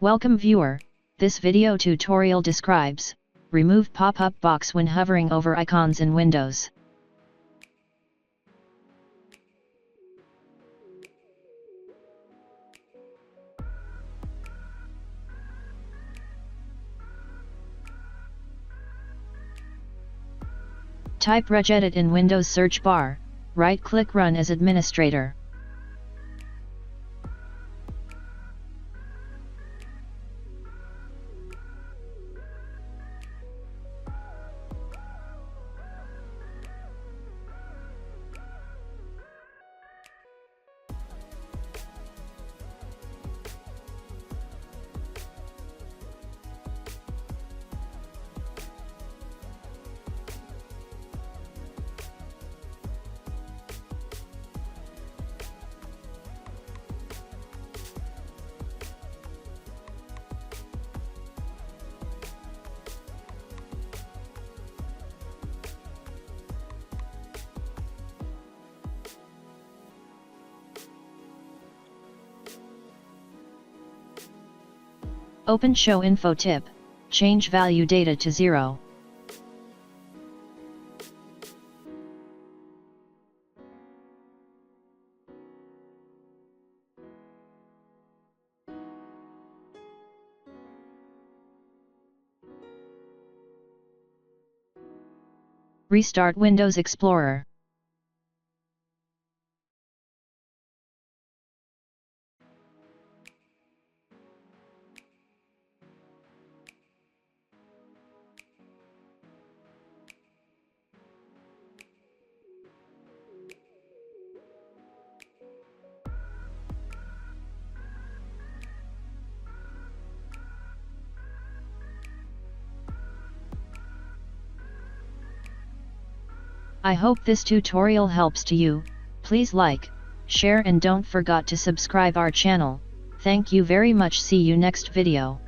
Welcome viewer, this video tutorial describes, remove pop-up box when hovering over icons in Windows. Type regedit in Windows search bar, right-click Run as administrator. Open Show Info Tip, change value data to 0. Restart Windows Explorer. I hope this tutorial helps to you. Please like, share and don't forget to subscribe our channel. Thank you very much. See you next video.